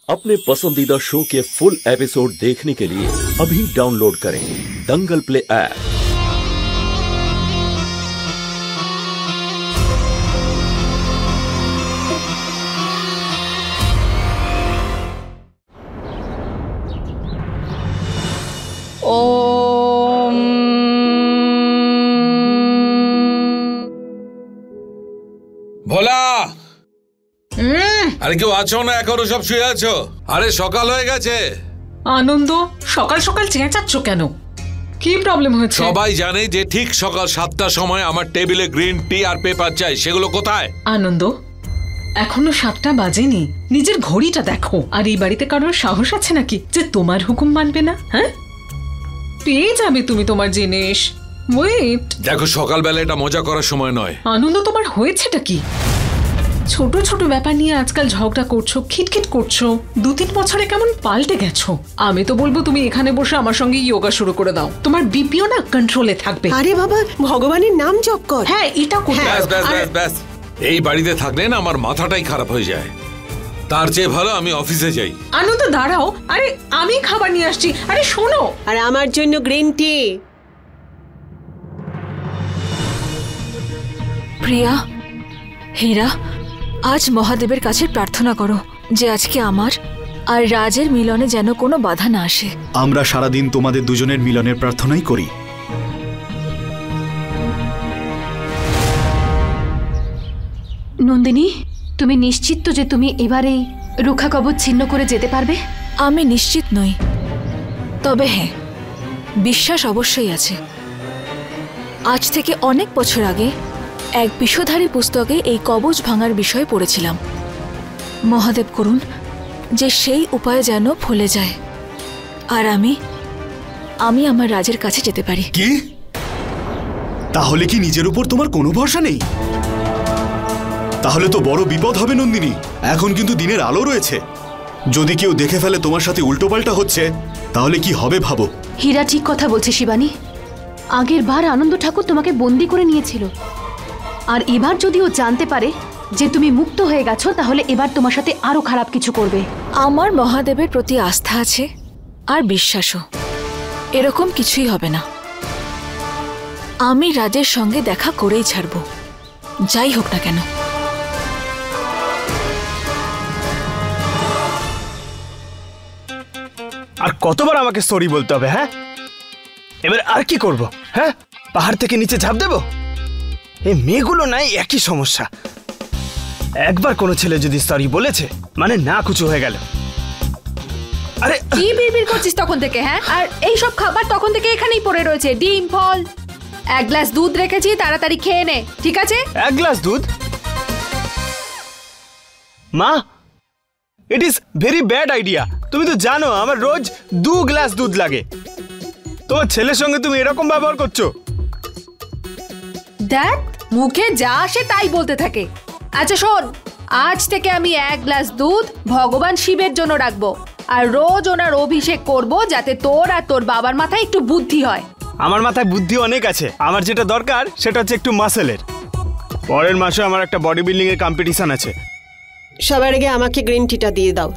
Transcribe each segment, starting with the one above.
अपने पसंदीदा शो के फुल एपिसोड देखने के लिए अभी डाउनलोड करें दंगल प्ले ऐप। ओम ভোলা আরে কেউ আছো না? এখনো সব শুয়ে আছো? আরে সকাল হয়ে গেছে। আনন্দ, সকাল সকাল চেঁচাচ্ছ কেন? কি প্রবলেম হয়েছে? সবাই জানে যে ঠিক সকাল 7টার সময় আমার টেবিলে গ্রিন টি আর পেপার চাই। সেগুলো কোথায়? আনন্দ, এখনো 7টা বাজেনি। নিজের ঘড়িটা দেখো। আর এই বাড়িতে কারোর সাহস আছে নাকি যে তোমার হুকুম মানবে না? হ্যাঁ, পেয়ে যাবে তুমি তোমার জিনিস। ওয়েট, দেখো সকালবেলা এটা মজা করার সময় নয়। আনন্দ, তোমার হয়েছেটা কি? ছোট ছোট ব্যাপার নিয়ে আজকাল ঝগড়া করছো, খিটখিট করছো। 2-3 বছরে কেমন পাল্টে গেছো। আমি তো বলবো তুমি এখানে বসে আমার সঙ্গে যোগা শুরু করে দাও। তোমার বিপিও না কন্ট্রোলে থাকবে। আরে বাবা, ভগবানের নাম জপ কর। হ্যাঁ, এটা করতে ব্যাস ব্যাস ব্যাস ব্যাস। এই বাড়িতে থাকলে না আমার মাথাটাই খারাপ হয়ে যায়। তার চেয়ে ভালো আমি অফিসে যাই। আনন্দ দাঁড়াও, আরে আমি খাবার নিয়ে আসছি। আরে শোনো, আর আমার জন্য গ্রিন টি। প্রিয়া, হীরা, আজ মহাদেবের কাছে প্রার্থনা করো যে আজকে আমার আর রাজের মিলনে যেন কোনো বাধা না আসে। আমরা সারাদিন তোমাদের দুজনের মিলনের প্রার্থনাই করি। নন্দিনী, তুমি নিশ্চিত তো যে তুমি এবারেই রক্ষা কবচ ছিন্ন করে যেতে পারবে? আমি নিশ্চিত নই, তবে হ্যাঁ, বিশ্বাস অবশ্যই আছে। আজ থেকে অনেক বছর আগে এক বিষধারী পুস্তকে এই কবচ ভাঙার বিষয়ে পড়েছিলাম। মহাদেব করুন যে সেই উপায় যেন ফলে যায় আর আমি আমার রাজের কাছে যেতে পারি। কি? তাহলে কি নিজের উপর তোমার কোনো ভরসা নেই? তাহলে তো বড় বিপদ হবে নন্দিনী। এখন কিন্তু দিনের আলো রয়েছে। যদি কেউ দেখে ফেলে তোমার সাথে উল্টোপাল্টা হচ্ছে, তাহলে কি হবে ভাবো। হীরা ঠিক কথা বলছে শিবানী। আগের বার আনন্দ ঠাকুর তোমাকে বন্দি করে নিয়েছিল, আর এবার যদি ও জানতে পারে যে তুমি মুক্ত হয়ে গেছো, তাহলে এবার তোমার সাথে আরো খারাপ কিছু করবে। আমার মহাদেবের প্রতি আস্থা আছে আর বিশ্বাসও। এরকম কিছুই হবে না। আমি রাজের সঙ্গে দেখা করেই ছাড়ব, যাই হোক না কেন। আর কতবার আমাকে সরি বলতে হবে? হ্যাঁ, এবার আর কি করব? হ্যাঁ, পাহাড় থেকে নিচে ঝাঁপ দেব? এই মেয়েগুলো নাই একই সমস্যা। একবার কোনো ছেলে যদি সরি বলেছে মানে না কিছু হয়ে গেল। আরে কি বিড়বিড় করছিস তখন থেকে? হ্যাঁ, আর এই সব খাবার তখন থেকে এখানেই পড়ে রয়েছে। ডিম, ফল, 1 গ্লাস দুধ রেখেছি, তাড়াতাড়ি খেয়ে নে, ঠিক আছে? 1 গ্লাস দুধ? মা, it is very bad idea. তুমি তো জানো আমার রোজ 2 গ্লাস দুধ লাগে। তোমার ছেলের সঙ্গে তুমি এরকম ব্যবহার করছো। দেখ, মুখে যা আসে তাই বলতে থাকে। আচ্ছা শোন, আজ থেকে আমি 1 গ্লাস দুধ ভগবান শিবের জন্য রাখবো, আর রোজ ওনার অভিষেক করব, যাতে তোর আর তোর বাবার মাথায় একটু বুদ্ধি হয়। আমার মাথায় বুদ্ধি অনেক আছে। আমার যেটা দরকার সেটা হচ্ছে একটু মাসেলের। পরের মাসে আমার একটা বডি বিল্ডিং এর কম্পিটিশন আছে। সবার আগে আমাকে গ্রিন টিটা দিয়ে দাও।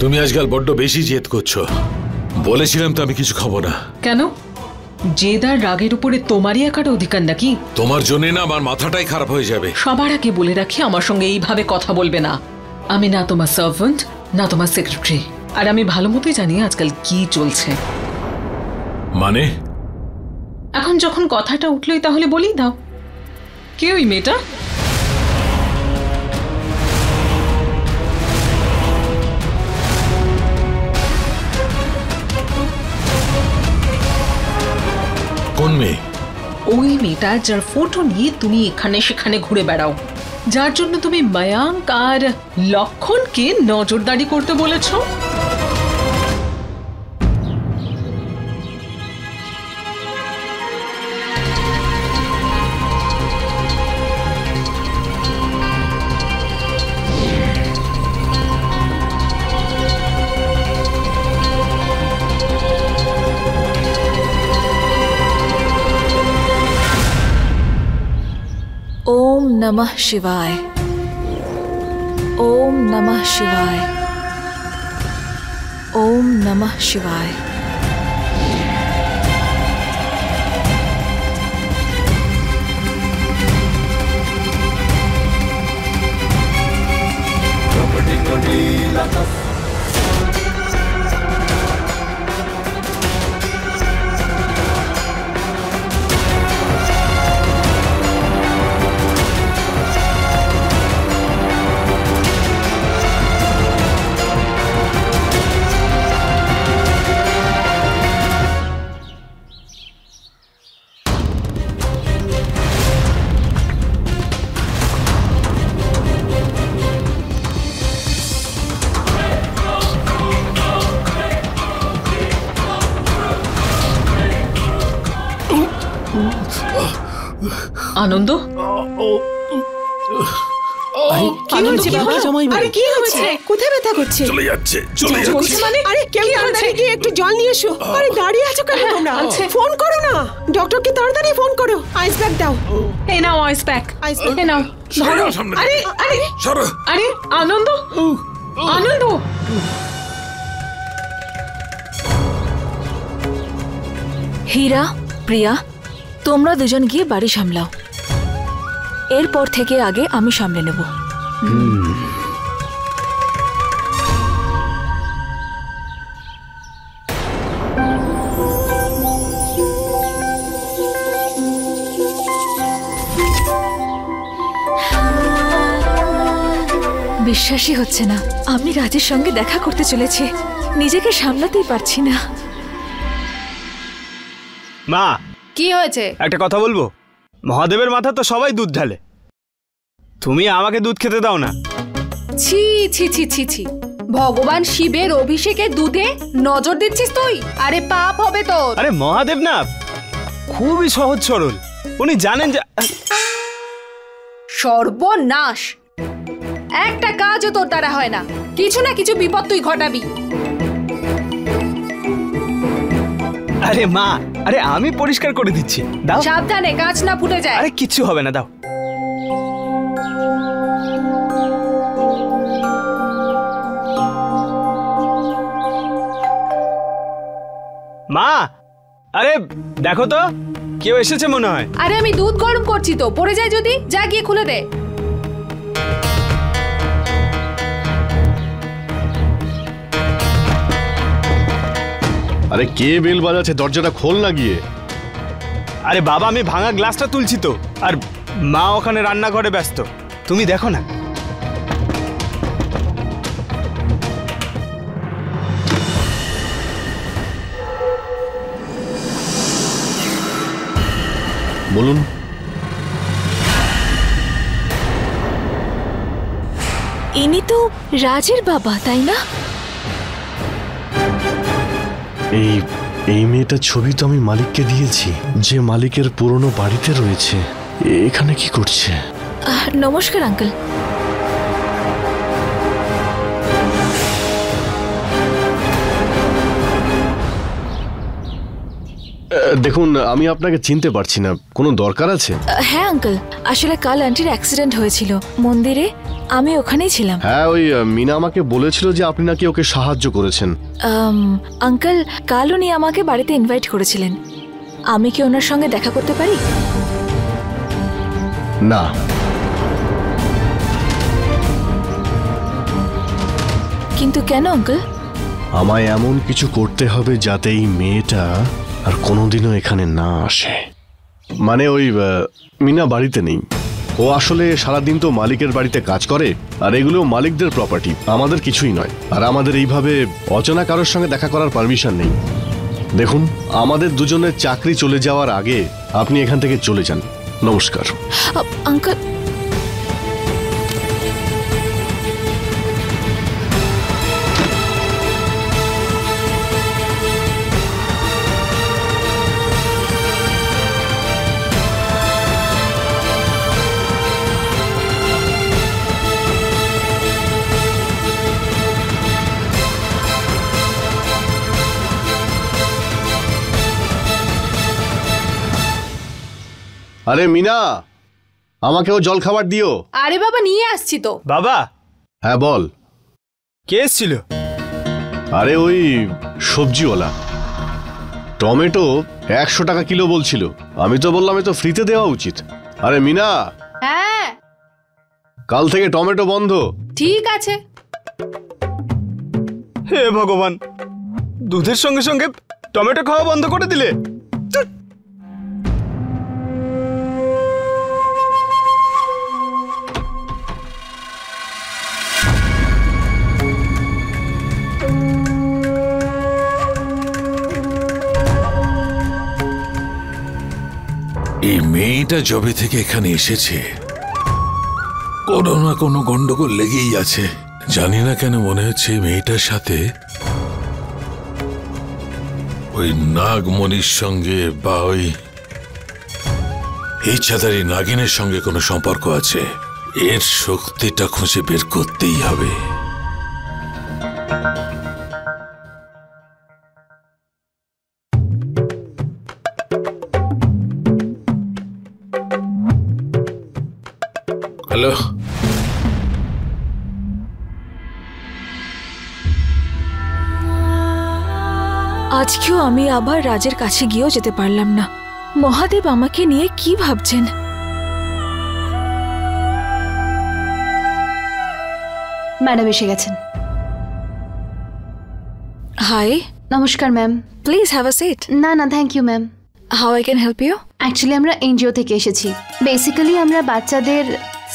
তুমি আজকাল বড্ড বেশি জেদ করছো। বলেছিলাম তো আমি কিছু খাবো না। কেন? জেদার রাগের উপরে তোমারই একার অধিকার নাকি? তোমার জন্য না আমার মাথাটাই খারাপ হয়ে যাবে। সবার আগে বলে রাখি, আমার সঙ্গে এইভাবে কথা বলবে না। আমি না তোমার সার্ভেন্ট, না তোমার সেক্রেটারি। আর আমি ভালো মতোই জানি আজকাল কি চলছে। মানে? এখন যখন কথাটা উঠলোই তাহলে বলেই দাও, কে ওই মেয়েটা? কোন মেয়ে? ওই মেয়েটা যার ফটো নিয়ে তুমি এখানে সেখানে ঘুরে বেড়াও, যার জন্য তুমি মায়াঙ্ক আর লক্ষণকে নজরদারি করতে বলেছো। ओम नमः शिवाय। ओम नमः शिवाय। ओम नमः शिवाय। আনন্দ, কি হয়েছে বাবা? আরে কি হয়েছে? কোথায় ব্যথা করছে? চলে যাচ্ছে, চলে যাচ্ছে। মানে আরে কেউ তাড়াতাড়ি গিয়ে একটু জল নিয়ে এসো। আরে দাঁড়িয়ে আছো কেন তোমরা? ফোন করো না, ডক্টরকে তাড়াতাড়ি ফোন করো। আইস ব্যাগ দাও। এই নাও আইস প্যাক। এই নাও ধরো। আরে আরে সরো। আরে আনন্দ, আনন্দ। হীরা, প্রিয়া, তোমরা দুজন গিয়ে বাড়ি সামলাও। এরপর থেকে আগে আমি সামলে নেব। বিশ্বাসই হচ্ছে না, আমি রাজের সঙ্গে দেখা করতে চলেছি। নিজেকে সামলাতেই পারছি না। মা, কি হয়েছে? একটা কথা বলবো? মহাদেবের মাথা তো সবাই দুধ ঢালে, তুমি আমাকে দুধ খেতে দাও না। ছি ছি ছি ছি ছি, ভগবান শিবের অভিষেকে দুধে নজর দিচ্ছিস তুই? আরে পাপ হবে তোর। আরে মহাদেব না খুবই সহজ সরল, উনি জানেন যে সর্বনাশ, একটা কাজও তোর দ্বারা হয় না। কিছু না কিছু বিপদ তুই ঘটাবি। আরে মা, আরে আমি পরিষ্কার করে দিচ্ছি, দাও। সাবধানে, কাঁচ না ফুটে যায়। আরে কিচ্ছু হবে না, দাও। মা, আরে দেখো তো কেউ এসেছে মনে হয়। আরে আমি দুধ গরম করছি তো, পড়ে যায় যদি। যা গিয়ে খুলে দে। আরে কে বেল বাজাচ্ছে? দরজাটা খোল না গিয়ে। আরে বাবা, আমি ভাঙা গ্লাসটা তুলছি তো, আর মা ওখানে রান্নাঘরে ব্যস্ত, তুমি দেখো না। বলুন। ইনি তো রাজের বাবা, তাই না? এই মেয়েটার ছবি তো আমি মালিককে দিয়েছি, যে মালিকের পুরনো বাড়িতে রয়েছে। এখানে কি করছে? নমস্কার আঙ্কেল। দেখুন, আমি আপনাকে চিনতে পারছি না, কোনো দরকার আছে? হ্যাঁ আঙ্কেল, আসলে কাল আন্টির অ্যাক্সিডেন্ট হয়েছিল মন্দিরে, আমি ওখানেই ছিলাম। হ্যাঁ, ওই মিনা আমাকে বলেছিল যে আপনি নাকি ওকে সাহায্য করেছেন। আঙ্কেল, কাল উনি আমাকে বাড়িতে ইনভাইট করেছিলেন, আমি কি ওনার সঙ্গে দেখা করতে পারি? না। কিন্তু কেন আঙ্কেল? আমায় এমন কিছু করতে হবে যাতে এই মেয়েটা আর কোনোদিনও এখানে না আসে। মানে ওই মিনা বাড়িতে নেই, ও আসলে সারাদিন তো মালিকের বাড়িতে কাজ করে, আর এগুলো মালিকদের প্রপার্টি, আমাদের কিছুই নয়। আর আমাদের এইভাবে অচেনা কারোর সঙ্গে দেখা করার পারমিশন নেই। দেখুন, আমাদের দুজনের চাকরি চলে যাওয়ার আগে আপনি এখান থেকে চলে যান। নমস্কার। আঙ্কেল, আরে মিনা, আমাকেও জল খাবার দিও। আরে বাবা, নিয়ে আসছি তো। বাবা, হ্যাঁ বল। কে এসেছিল? আরে ওই সবজিওয়ালা, টমেটো 100 টাকা কিলো বলছিল। আমি তো বললাম এ তো ফ্রিতে দেওয়া উচিত। আরে মিনা, হ্যাঁ কাল থেকে টমেটো বন্ধ। ঠিক আছে। হে ভগবান, দুধের সঙ্গে সঙ্গে টমেটো খাওয়া বন্ধ করে দিলে। এই মেয়েটা যবে থেকে এখানে এসেছে কোনো না কোনো গন্ডগোল লেগেই আছে। জানি না কেন মনে হচ্ছে এই মেয়েটার সাথে ওই নাগমণির সঙ্গে বা ওই ইচ্ছাধারী নাগিনের সঙ্গে কোনো সম্পর্ক আছে। এর শক্তিটা খুঁজে বের করতেই হবে। হ্যালো, আজকেও আমি আবার রাজের কাছে গিয়েও যেতে পারলাম না। মহাদেব আমাকে নিয়ে কি ভাবছেন? ম্যাডাম এসে গেছেন। হাই, নমস্কার ma'am. Please have a seat. না না, thank you ma'am. How I can help you? Actually আমরা এনজিও থেকে এসেছি। বেসিক্যালি আমরা বাচ্চাদের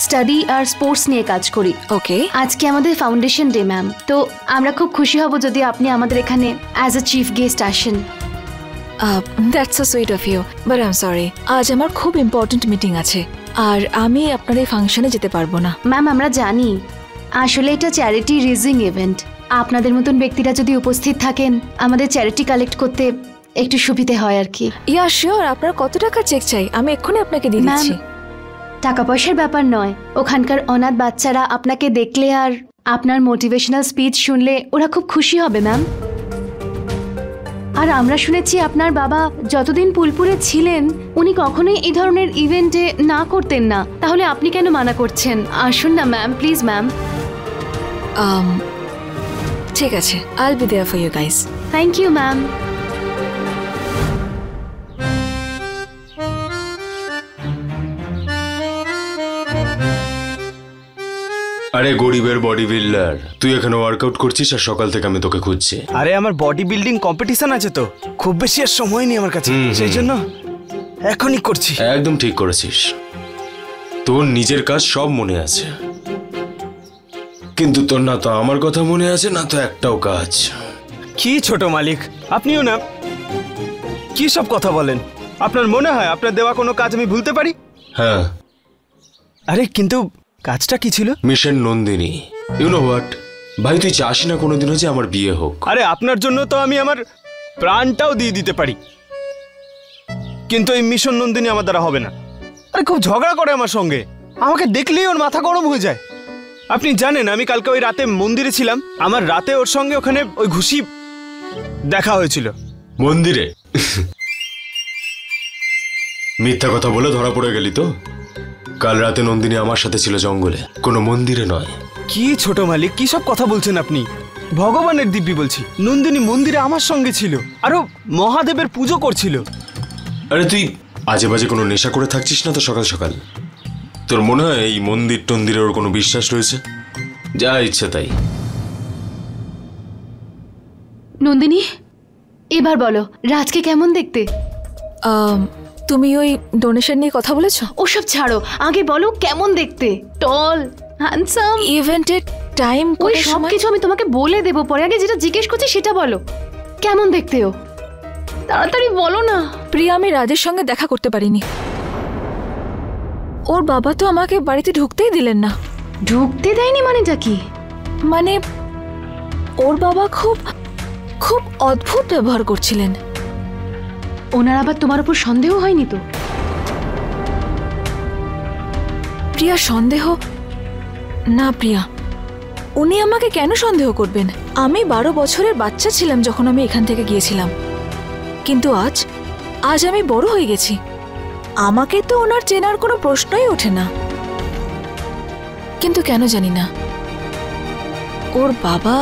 স্টাডি আর স্পোর্টস নিয়ে কাজ করি। ওকে, আজকে আমাদের ফাউন্ডেশন ডে ম্যাম, তো আমরা খুব খুশি হব যদি আপনি আমাদের এখানে অ্যাজ আ চিফ গেস্ট আসেন। That's so sweet of you, but I am sorry, আজ আমার খুব ইম্পর্টেন্ট মিটিং আছে আর আমি আপনার এই ফাংশনে যেতে পারবো না। ম্যাম আমরা জানি, আসলে এটা চ্যারিটি রেজিং ইভেন্ট। আপনাদের মতন ব্যক্তিরা যদি উপস্থিত থাকেন আমাদের চ্যারিটি কালেক্ট করতে একটু সুবিধে হয় আর কি। Yeah sure. আপনার কত টাকা চেক চাই? আমি এক্ষুনি আপনাকে দিয়ে দিচ্ছি। টাকা পয়সার ব্যাপার নয়, ওখানকার অনাথ বাচ্চারা আপনাকে দেখলে আর আপনার মোটিভেশনাল স্পিচ শুনলে ওরা খুব খুশি হবে ম্যাম। আর আমরা শুনেছি আপনার বাবা যতদিন পুলপুরে ছিলেন উনি কখনোই এই ধরনের ইভেন্টে না করতেন না, তাহলে আপনি কেন মানা করছেন? আসুন না ম্যাম, প্লিজ ম্যাম। ঠিক আছে, I'll be there for you guys. Thank you ma'am. আরে গরিবের বডি বিল্ডার, তুই এখানে ওয়ার্কআউট করছিস আর সকাল থেকে আমি তোকে খুঁজছি। আরে আমার বডি বিল্ডিং কম্পিটিশন আছে তো, খুব বেশি আর সময় নেই আমার কাছে, সেই জন্য এখনই করছি। একদম ঠিক করেছিস, তোর নিজের কাজ সব মনে আছে, কিন্তু তোর না তো আমার কথা মনে আছে না তো একটাও কাজ। কি ছোট মালিক, আপনিও না কি সব কথা বলেন? আপনার মনে হয় আপনার দেওয়া কোনো কাজ আমি ভুলতে পারি? হ্যাঁ। আরে কিন্তু কাজটা কি ছিল? Mission Nandini. You know what ভাই, তুই চাস না কোনোদিনও যে আমার বিয়ে হোক। আরে আপনার জন্য তো আমি আমার প্রাণটাও দিয়ে দিতে পারি, কিন্তু এই মিশন নন্দিনী আমার দ্বারা হবে না। আরে খুব ঝগড়া করে আমার সঙ্গে, আমাকে দেখলেই ওর মাথা গরম হয়ে যায়। আপনি জানেন আমি কালকে ওই রাতে মন্দিরে ছিলাম, আমার রাতে ওর সঙ্গে ওখানে ওই ঘুষি দেখা হয়েছিল। মন্দিরে? মিথ্যা কথা বলে ধরা পড়ে গেলি তো? কাল রাতে নন্দিনী আমার সাথে ছিল জঙ্গলে, কোনো মন্দিরে নয়। কি ছোট মালিক, কি সব কথা বলছেন আপনি? ভগবানের দিব্যি বলছি, নন্দিনী মন্দিরে আমার সঙ্গে ছিল, আরো মহাদেবের পুজো করছিল। আরে তুই আজে বাজে কোনো নেশা করে থাকছিস না তো সকাল সকাল? তোর মনে হয় এই মন্দির টন্দিরের ওর কোনো বিশ্বাস রয়েছে? যা ইচ্ছে তাই। নন্দিনী, এবার বলো রাজকে কেমন দেখতে? তুমি ওই ডোনেশন নিয়ে কথা বলেছো? ওসব ছাড়ো, আগে বলো কেমন দেখতে। টল, হ্যান্ডসাম, ইভেন্টের টাইম, ওই সব কিছু আমি তোমাকে বলে দেবো পরে, আগে যেটা জিজ্ঞেস করছি সেটা বলো। কেমন দেখতে ও? তাড়াতাড়ি বলো না। প্রিয়া, আমি রাজের সঙ্গে দেখা করতে পারিনি। ওর বাবা তো আমাকে বাড়িতে ঢুকতেই দিলেন না। ঢুকতে দেয়নি মানেটা কি? মানে ওর বাবা খুব খুব অদ্ভুত ব্যবহার করছিলেন। ওনার আবার তোমার উপর সন্দেহ হয়নি তো? প্রিয়া, সন্দেহ না প্রিয়া, উনি আমাকে কেন সন্দেহ করবেন? আমি 12 বছরের বাচ্চা ছিলাম যখন আমি এখান থেকে গিয়েছিলাম, কিন্তু আজ আমি বড় হয়ে গেছি, আমাকে তো ওনার চেনার কোনো প্রশ্নই ওঠে না। কিন্তু কেন জানি না ওর বাবা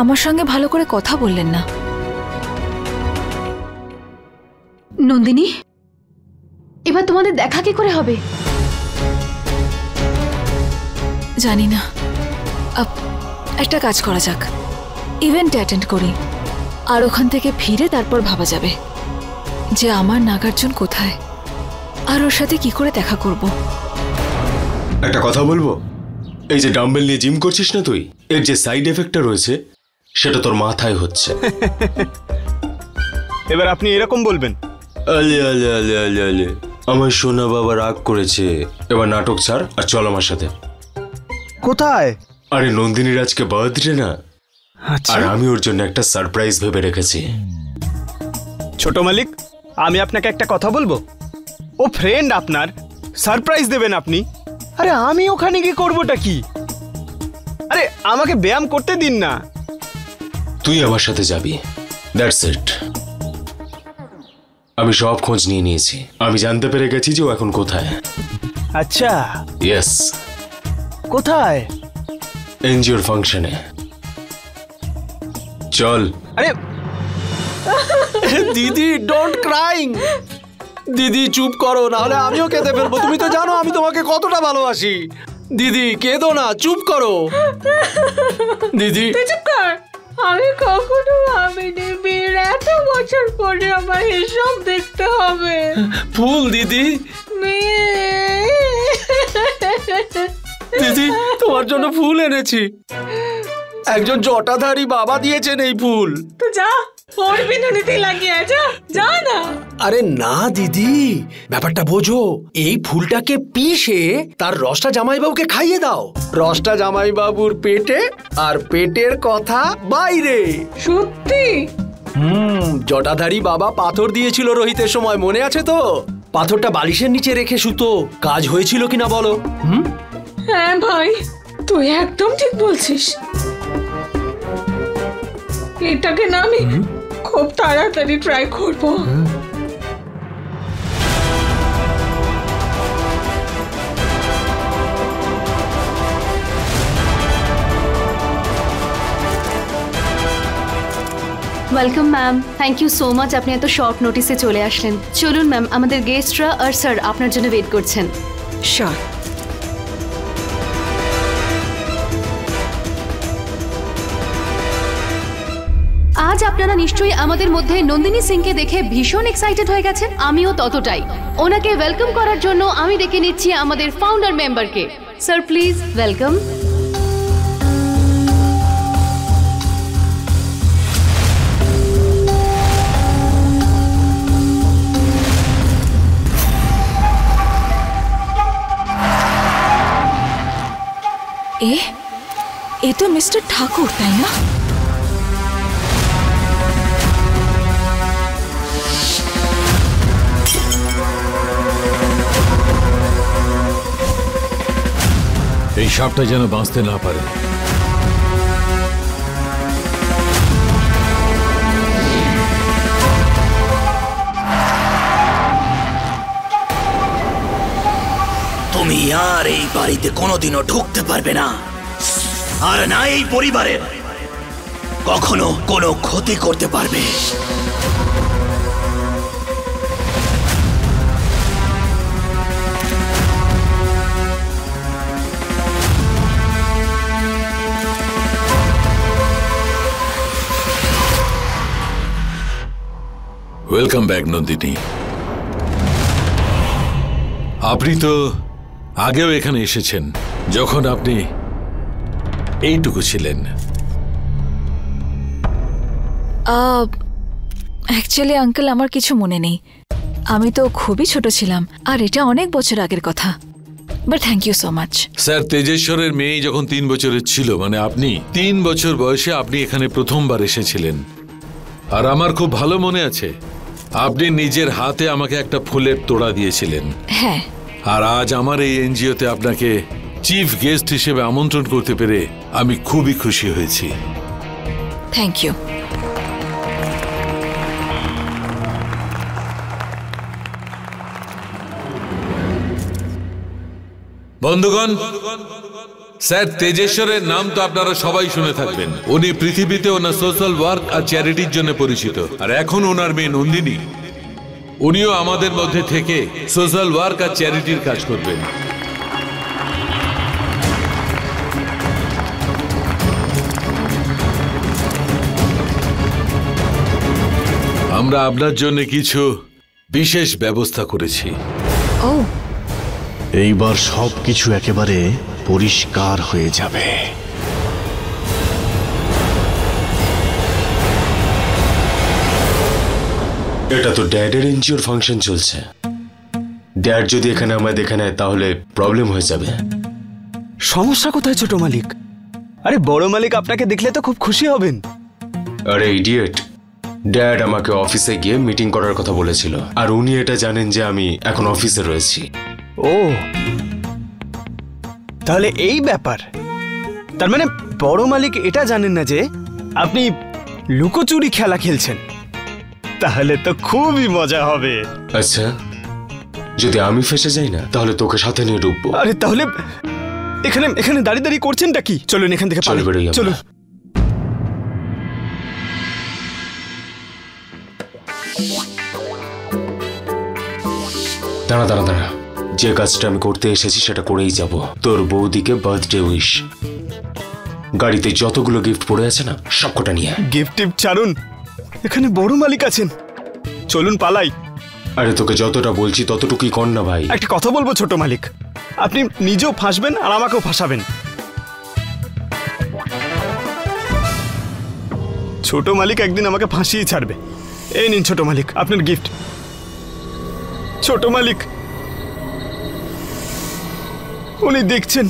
আমার সঙ্গে ভালো করে কথা বললেন না। নন্দিনী, এবার তোমাদের দেখা কি করে হবে? জানি না, একটা কাজ করা যাক, ইভেন্ট অ্যাটেন্ড করি, আর ওখান থেকে ফিরে তারপর ভাবা যাবে যে আমার নাগার্জুন কোথায় আর ওর সাথে কি করে দেখা করব। একটা কথা বলবো, এই যে ডাম্বেল নিয়ে জিম করছিস না তুই, এর যে সাইড এফেক্টটা রয়েছে সেটা তোর মাথায় হচ্ছে। এবার আপনি এরকম বলবেন? আলে আলে আলে আলে আলে, আমার সোনা বাবা রাগ করেছে, এবার নাটক ছাড় আর চল আমার সাথে। কোথায়? আরে নন্দিনীর আজকে বার্থডে না, আর আমি ওর জন্য একটা সারপ্রাইজ ভেবে রেখেছি। ছোট মালিক, আমি আপনাকে একটা কথা বলবো। ও ফ্রেন্ড আপনার, সারপ্রাইজ দেবেন আপনি? আরে আমি ওখানে গিয়ে করবোটা কি? আরে আমাকে ব্যায়াম করতে দিন না। তুই আমার সাথে যাবি, দ্যাটস ইট। আমি সব খোঁজ নিয়ে নিয়েছি, আমি জানতে পেরে গেছি যে ও এখন কোথায়। আচ্ছা, ইয়েস। কোথায়? এনজিওর ফাংশনে। চল। আরে দিদি, ডোন্ট ক্রাইং। দিদি চুপ করো, নাহলে আমিও কেঁদে ফেলবো। তুমি তো জানো আমি তোমাকে কতটা ভালোবাসি। দিদি কেঁদো না, চুপ করো। দিদি চুপ কর। আমি কখনো ভাবিনি বিয়ের এত বছর পরে আমার এসব দেখতে হবে। ফুল দিদি, দিদি তোমার জন্য ফুল এনেছি। একজন জটাধারী বাবা দিয়েছেন এই ফুল। তো যা, ওর বিনুনিতে লাগিয়ে যা না। আরে না দিদি, ব্যাপারটা বোঝো। এই ফুলটাকে পিষে তার রসটা জামাইবাবুকে খাইয়ে দাও। রসটা জামাইবাবুর পেটে, আর পেটের কথা বাইরে। সত্যি? জটাধারী বাবা পাথর দিয়েছিল রোহিতের সময়, মনে আছে তো? পাথরটা বালিশের নিচে রেখে শুতো। কাজ হয়েছিল কিনা বলো? হ্যাঁ ভাই, তুই একদম ঠিক বলছিস। এটাকে না আমি খুব তাড়াতাড়ি ট্রাই করবো। Welcome ma'am, thank you so much, আপনি এত শর্ট নোটিসে চলে আসলেন। চলুন ম্যাম, আমাদের গেস্টরা আর স্যার আপনার জন্য ওয়েট করছেন। শিওর। আজ আপনারা নিশ্চয়ই আমাদের মধ্যে নন্দিনী সিংকে দেখে ভীষণ এক্সাইটেড হয়ে গেছেন। আমিও ততটাই। ওনাকে ওয়েলকাম করার জন্য আমি ডেকে নিচ্ছি আমাদের ফাউন্ডার মেম্বারকে। Sir please welcome. এ তো মিস্টার ঠাকুর, তাই না? এই সাপটা যেন বাঁচতে না পারে। তুমি আর এই বাড়িতে কোনোদিনও ঢুকতে পারবে না, আর না এই পরিবারের কখনো কোনো ক্ষতি করতে পারবে। Welcome back Nandini. আপনি তো আগেও এখানে এসেছেন, যখন আপনি এইটুকু ছিলেন। অ্যাকচুয়ালি আঙ্কেল, আমার কিছু মনে নেই। আমি তো খুবই ছোট ছিলাম, আর এটা অনেক বছর আগের কথা। But thank you so much. Sir, তেজেশ্বরের মেয়ে যখন 3 বছরের ছিল, মানে আপনি 3 বছর বয়সে আপনি এখানে প্রথমবার এসেছিলেন। আর আমার খুব ভালো মনে আছে, আপনি নিজের হাতে আমাকে একটা ফুলের তোড়া দিয়েছিলেন। হ্যাঁ। আর আজ আমার এই এনজিওতে আপনাকে চিফ গেস্ট হিসেবে আমন্ত্রণ করতে পেরে আমি খুবই খুশি হয়েছি। Thank you. বন্ধুগণ, স্যার তেজেশ্বরের নাম তো আপনারা সবাই শুনে থাকবেন। উনি পৃথিবীতে ওনার সোশ্যাল ওয়ার্ক আর চ্যারিটির জন্য পরিচিত। আর এখন ওনার মেয়ে নন্দিনী, উনিও আমাদের মধ্যে থেকে সোশ্যাল ওয়ার্ক আর চ্যারিটির কাজ করবেন। আমরা আপনার জন্য কিছু বিশেষ ব্যবস্থা করেছি। ও, এইবার সবকিছু একেবারে পরিষ্কার হয়ে যাবে। এটা তো ড্যাডের এনজিওর ফাংশন চলছে। ড্যাড যদি এখানে আমায় দেখে নেয় তাহলে প্রবলেম হয়ে যাবে। সমস্যা কোথায় ছোট মালিক? আরে বড় মালিক আপনাকে দেখলে তো খুব খুশি হবেন। আরে ইডিয়েট, ড্যাড আমাকে অফিসে গিয়ে মিটিং করার কথা বলেছিল, আর উনি এটা জানেন যে আমি এখন অফিসে রয়েছি। ও, তাহলে এই ব্যাপার। তার মানে বড় মালিক এটা জানেন না যে আপনি লুকোচুরি খেলা খেলছেন। তাহলে তো খুবই মজা হবে। আচ্ছা, যদি আমি ফেসে যাই না তাহলে তোকে সাথে নিয়ে ডুববো। আরে তাহলে এখানে এখানে দাঁড়িয়ে দাঁড়িয়ে করছেনটা কি? চলুন এখান থেকে চলো বেরোই আমরা। চলুন। দাঁড়া দাঁড়া দাঁড়া, যে কাজটা আমি করতে এসেছি সেটা করেই যাব। তোর বৌদিকে বার্থডে উইশ। গাড়িতে যতগুলো গিফট পড়ে আছে না, সবকটা নিয়ে আয়। গিফট টিপ ছাড়ুন, এখানে বড় মালিক আছেন। চলুন পালাই। আরে তোকে যতটা বলছি ততটুকুই কর না ভাই। একটা কথা বলবো ছোট মালিক, আপনি নিজেও ফাঁসবেন আর আমাকেও ফাঁসাবেন। ছোট মালিক একদিন আমাকে ফাঁসিয়ে ছাড়বে। এই নিন ছোট মালিক আপনার গিফট। ছোট মালিক, উনি দেখছেন।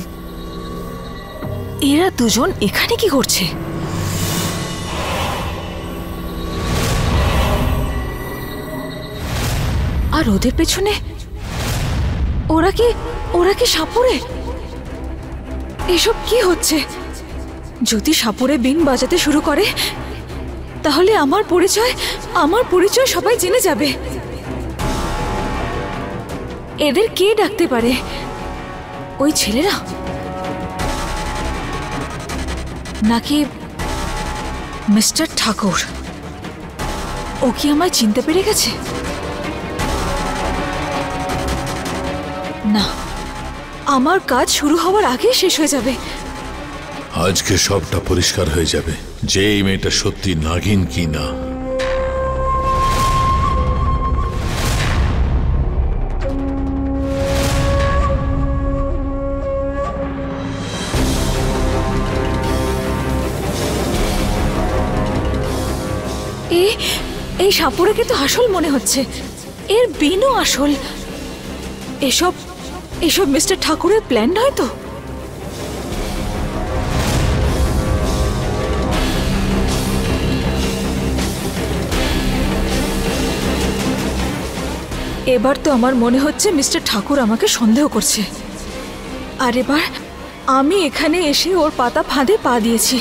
এরা দুজন এখানে কি করছে? আর ওদের পেছনে ওরা কি সাপুরে? এসব কি হচ্ছে? যদি সাপুরে বিন বাজাতে শুরু করে তাহলে আমার পরিচয় সবাই জেনে যাবে। এদের কে ডাকতে পারে? ওই ছেলেরা নাকি মিস্টার ঠাকুর? ও কি আমায় চিনতে পেরে গেছে? না, আমার কাজ শুরু হওয়ার আগে শেষ হয়ে যাবে। আজকে সবটা পরিষ্কার হয়ে যাবে যে এই মেয়েটা সত্যি নাগিন কি না। এই সাপুরেকে তো আসল মনে হচ্ছে। এর বিনও আসল। এসব মিস্টার ঠাকুরের প্ল্যান নয় তো? এবার তো আমার মনে হচ্ছে মিস্টার ঠাকুর আমাকে সন্দেহ করছে। আর এবার আমি এখানে এসে ওর পাতা ফাঁদে পা দিয়েছি।